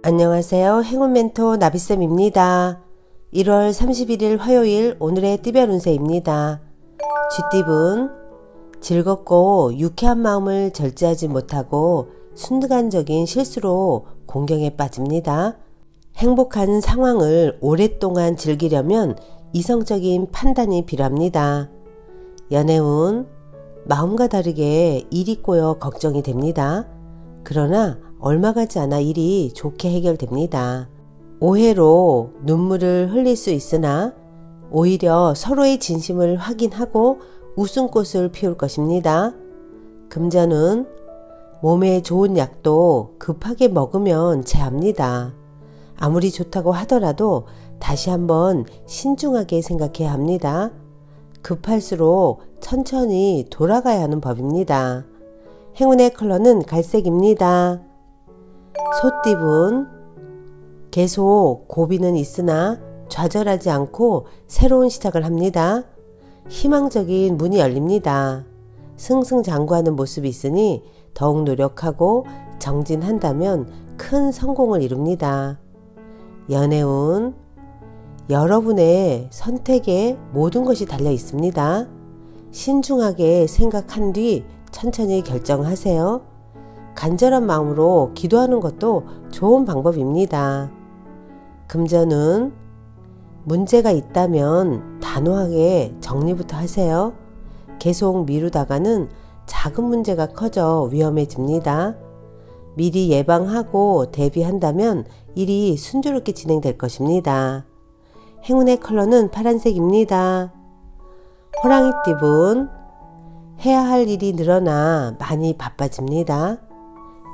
안녕하세요. 행운 멘토 나비쌤입니다. 1월 31일 화요일 오늘의 띠별 운세입니다. 쥐띠분 즐겁고 유쾌한 마음을 절제하지 못하고 순간적인 실수로 공경에 빠집니다. 행복한 상황을 오랫동안 즐기려면 이성적인 판단이 필요합니다. 연애운 마음과 다르게 일이 꼬여 걱정이 됩니다. 그러나 얼마 가지 않아 일이 좋게 해결됩니다. 오해로 눈물을 흘릴 수 있으나 오히려 서로의 진심을 확인하고 웃음꽃을 피울 것입니다. 금전은 몸에 좋은 약도 급하게 먹으면 체합니다. 아무리 좋다고 하더라도 다시 한번 신중하게 생각해야 합니다. 급할수록 천천히 돌아가야 하는 법입니다. 행운의 컬러는 갈색입니다. 소띠분 계속 고비는 있으나 좌절하지 않고 새로운 시작을 합니다. 희망적인 문이 열립니다. 승승장구하는 모습이 있으니 더욱 노력하고 정진한다면 큰 성공을 이룹니다. 연애운 여러분의 선택에 모든 것이 달려 있습니다. 신중하게 생각한 뒤 천천히 결정하세요. 간절한 마음으로 기도하는 것도 좋은 방법입니다. 금전은 문제가 있다면 단호하게 정리부터 하세요. 계속 미루다가는 작은 문제가 커져 위험해집니다. 미리 예방하고 대비한다면 일이 순조롭게 진행될 것입니다. 행운의 컬러는 파란색입니다. 호랑이띠분 해야 할 일이 늘어나 많이 바빠집니다.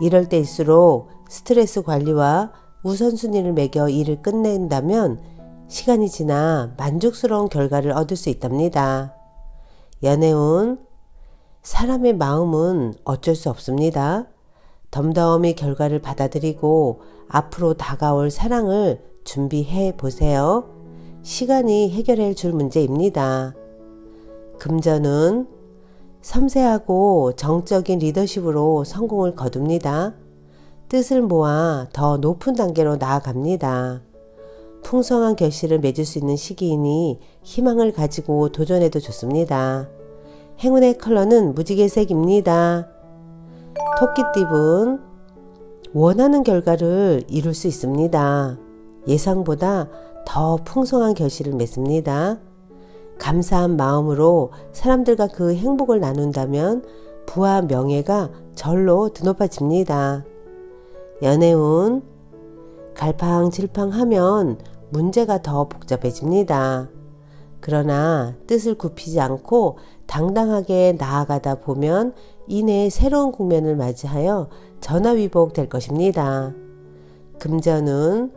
이럴 때일수록 스트레스 관리와 우선순위를 매겨 일을 끝낸다면 시간이 지나 만족스러운 결과를 얻을 수 있답니다. 연애운 사람의 마음은 어쩔 수 없습니다. 덤덤히 결과를 받아들이고 앞으로 다가올 사랑을 준비해 보세요. 시간이 해결해 줄 문제입니다. 금전은 섬세하고 정적인 리더십으로 성공을 거둡니다. 뜻을 모아 더 높은 단계로 나아갑니다. 풍성한 결실을 맺을 수 있는 시기이니 희망을 가지고 도전해도 좋습니다. 행운의 컬러는 무지개색입니다. 토끼띠분 원하는 결과를 이룰 수 있습니다. 예상보다 더 풍성한 결실을 맺습니다. 감사한 마음으로 사람들과 그 행복을 나눈다면 부와 명예가 절로 드높아집니다. 연애운 갈팡질팡하면 문제가 더 복잡해집니다. 그러나 뜻을 굽히지 않고 당당하게 나아가다 보면 이내 새로운 국면을 맞이하여 전화위복 될 것입니다. 금전은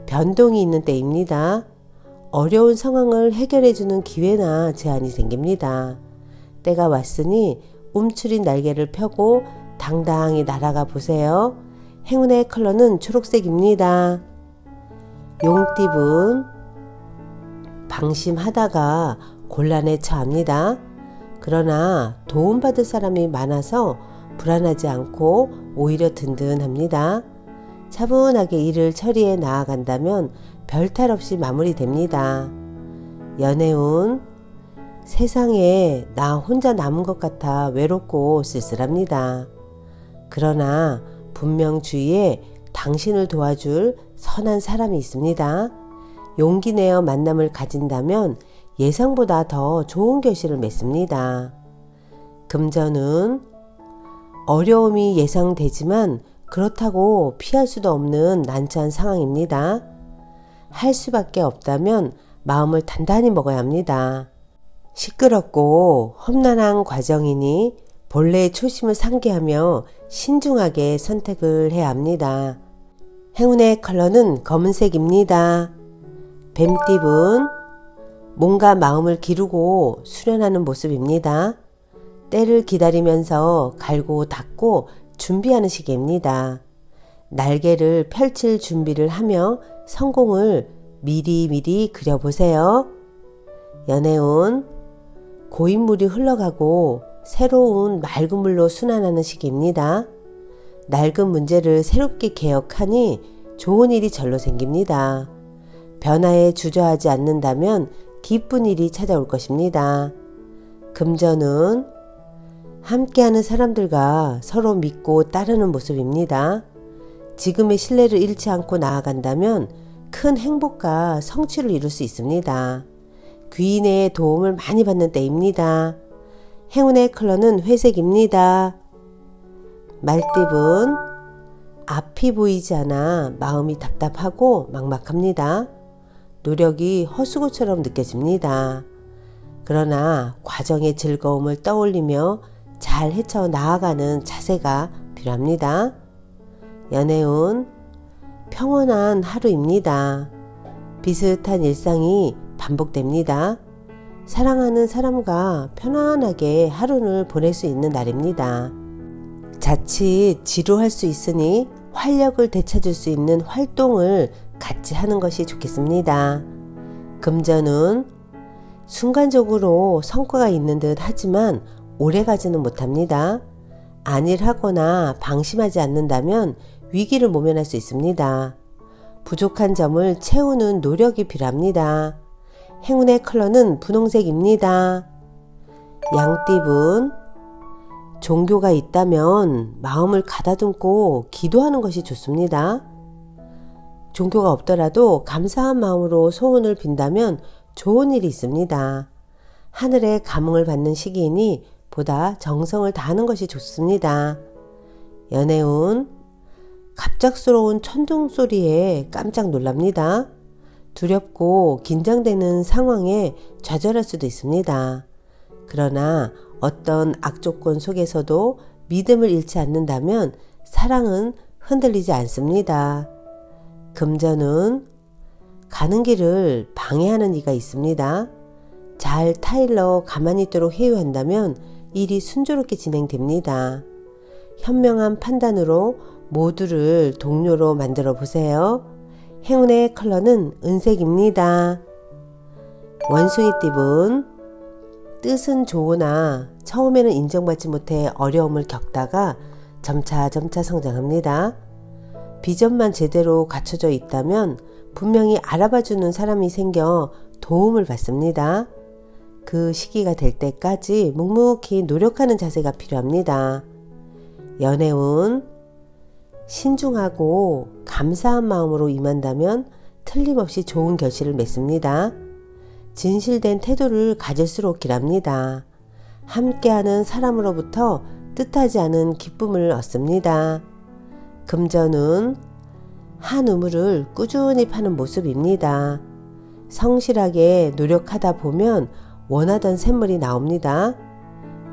변동이 있는 때입니다. 어려운 상황을 해결해주는 기회나 제한이 생깁니다. 때가 왔으니 움츠린 날개를 펴고 당당히 날아가 보세요. 행운의 컬러는 초록색입니다. 용띠분 방심하다가 곤란에 처합니다. 그러나 도움받을 사람이 많아서 불안하지 않고 오히려 든든합니다. 차분하게 일을 처리해 나아간다면 별탈 없이 마무리됩니다. 연애운 세상에 나 혼자 남은 것 같아 외롭고 쓸쓸합니다. 그러나 분명 주위에 당신을 도와줄 선한 사람이 있습니다. 용기 내어 만남을 가진다면 예상보다 더 좋은 결실을 맺습니다. 금전은 어려움이 예상되지만 그렇다고 피할 수도 없는 난처한 상황입니다. 할 수밖에 없다면 마음을 단단히 먹어야 합니다. 시끄럽고 험난한 과정이니 본래의 초심을 상기하며 신중하게 선택을 해야 합니다. 행운의 컬러는 검은색입니다. 뱀띠분 몸과 마음을 기르고 수련하는 모습입니다. 때를 기다리면서 갈고 닦고 준비하는 시기입니다. 날개를 펼칠 준비를 하며 성공을 미리미리 그려보세요. 연애운 고인물이 흘러가고 새로운 맑은 물로 순환하는 시기입니다. 낡은 문제를 새롭게 개혁하니 좋은 일이 절로 생깁니다. 변화에 주저하지 않는다면 기쁜 일이 찾아올 것입니다. 금전은 함께하는 사람들과 서로 믿고 따르는 모습입니다. 지금의 신뢰를 잃지 않고 나아간다면 큰 행복과 성취를 이룰 수 있습니다. 귀인의 도움을 많이 받는 때입니다. 행운의 컬러는 회색입니다. 말띠분, 앞이 보이지 않아 마음이 답답하고 막막합니다. 노력이 헛수고처럼 느껴집니다. 그러나 과정의 즐거움을 떠올리며 잘 헤쳐 나아가는 자세가 필요합니다. 연애운, 평온한 하루입니다. 비슷한 일상이 반복됩니다. 사랑하는 사람과 편안하게 하루를 보낼 수 있는 날입니다. 자칫 지루할 수 있으니 활력을 되찾을 수 있는 활동을 같이 하는 것이 좋겠습니다. 금전은 순간적으로 성과가 있는 듯 하지만 오래가지는 못합니다. 안일하거나 방심하지 않는다면 위기를 모면할 수 있습니다. 부족한 점을 채우는 노력이 필요합니다. 행운의 컬러는 분홍색입니다. 양띠분, 종교가 있다면 마음을 가다듬고 기도하는 것이 좋습니다. 종교가 없더라도 감사한 마음으로 소원을 빈다면 좋은 일이 있습니다. 하늘의 감흥을 받는 시기이니 보다 정성을 다하는 것이 좋습니다. 연애운, 갑작스러운 천둥 소리에 깜짝 놀랍니다. 두렵고 긴장되는 상황에 좌절할 수도 있습니다. 그러나 어떤 악조건 속에서도 믿음을 잃지 않는다면 사랑은 흔들리지 않습니다. 금전은 가는 길을 방해하는 이가 있습니다. 잘 타일러 가만히 있도록 회유한다면 일이 순조롭게 진행됩니다. 현명한 판단으로 모두를 동료로 만들어 보세요. 행운의 컬러는 은색입니다. 원숭이띠분, 뜻은 좋으나 처음에는 인정받지 못해 어려움을 겪다가 점차 성장합니다. 비전만 제대로 갖춰져 있다면 분명히 알아봐주는 사람이 생겨 도움을 받습니다. 그 시기가 될 때까지 묵묵히 노력하는 자세가 필요합니다. 연애운, 신중하고 감사한 마음으로 임한다면 틀림없이 좋은 결실을 맺습니다. 진실된 태도를 가질수록 길합니다. 함께하는 사람으로부터 뜻하지 않은 기쁨을 얻습니다. 금전은 한 우물을 꾸준히 파는 모습입니다. 성실하게 노력하다 보면 원하던 샘물이 나옵니다.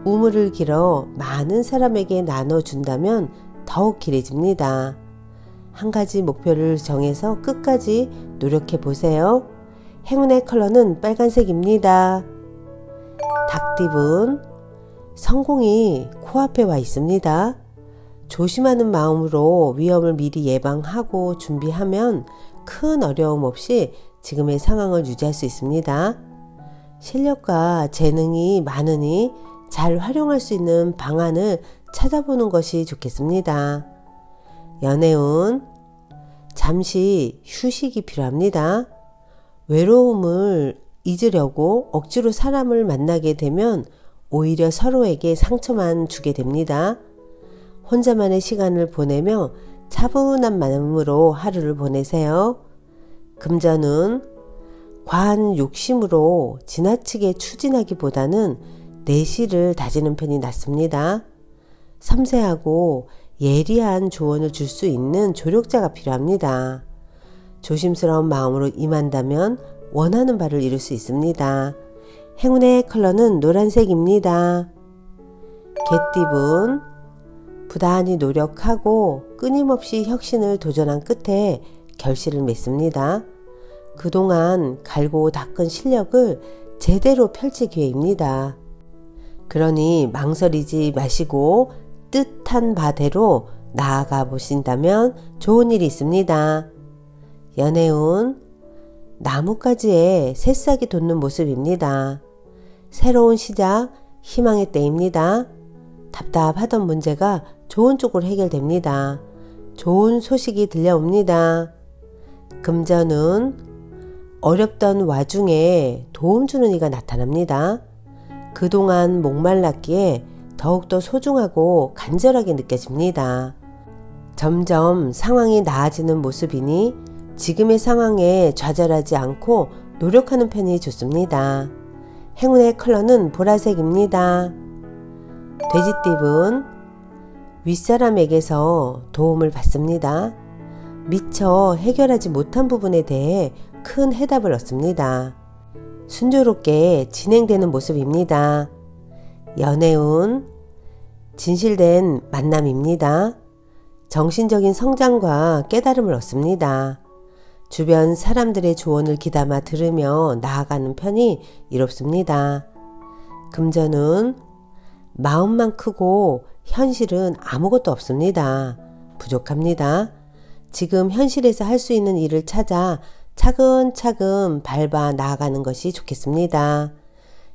우물을 길어 많은 사람에게 나눠준다면 더욱 길해집니다. 한 가지 목표를 정해서 끝까지 노력해 보세요. 행운의 컬러는 빨간색입니다. 닭띠분, 성공이 코앞에 와 있습니다. 조심하는 마음으로 위험을 미리 예방하고 준비하면 큰 어려움 없이 지금의 상황을 유지할 수 있습니다. 실력과 재능이 많으니 잘 활용할 수 있는 방안을 찾아보는 것이 좋겠습니다. 연애운, 잠시 휴식이 필요합니다. 외로움을 잊으려고 억지로 사람을 만나게 되면 오히려 서로에게 상처만 주게 됩니다. 혼자만의 시간을 보내며 차분한 마음으로 하루를 보내세요. 금전은 과한 욕심으로 지나치게 추진하기보다는 내실을 다지는 편이 낫습니다. 섬세하고 예리한 조언을 줄 수 있는 조력자가 필요합니다. 조심스러운 마음으로 임한다면 원하는 바를 이룰 수 있습니다. 행운의 컬러는 노란색입니다. 개띠분, 부단히 노력하고 끊임없이 혁신을 도전한 끝에 결실을 맺습니다. 그동안 갈고 닦은 실력을 제대로 펼칠 기회입니다. 그러니 망설이지 마시고 뜻한 바대로 나아가 보신다면 좋은 일이 있습니다. 연애운, 나뭇가지에 새싹이 돋는 모습입니다. 새로운 시작, 희망의 때입니다. 답답하던 문제가 좋은 쪽으로 해결됩니다. 좋은 소식이 들려옵니다. 금전운 어렵던 와중에 도움 주는 이가 나타납니다. 그동안 목말랐기에 더욱더 소중하고 간절하게 느껴집니다. 점점 상황이 나아지는 모습이니 지금의 상황에 좌절하지 않고 노력하는 편이 좋습니다. 행운의 컬러는 보라색입니다. 돼지띠분 윗사람에게서 도움을 받습니다. 미처 해결하지 못한 부분에 대해 큰 해답을 얻습니다. 순조롭게 진행되는 모습입니다. 연애운 진실된 만남입니다. 정신적인 성장과 깨달음을 얻습니다. 주변 사람들의 조언을 귀담아 들으며 나아가는 편이 이롭습니다. 금전운 마음만 크고 현실은 아무것도 없습니다. 부족합니다. 지금 현실에서 할 수 있는 일을 찾아 차근차근 밟아 나아가는 것이 좋겠습니다.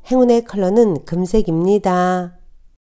행운의 컬러는 금색입니다.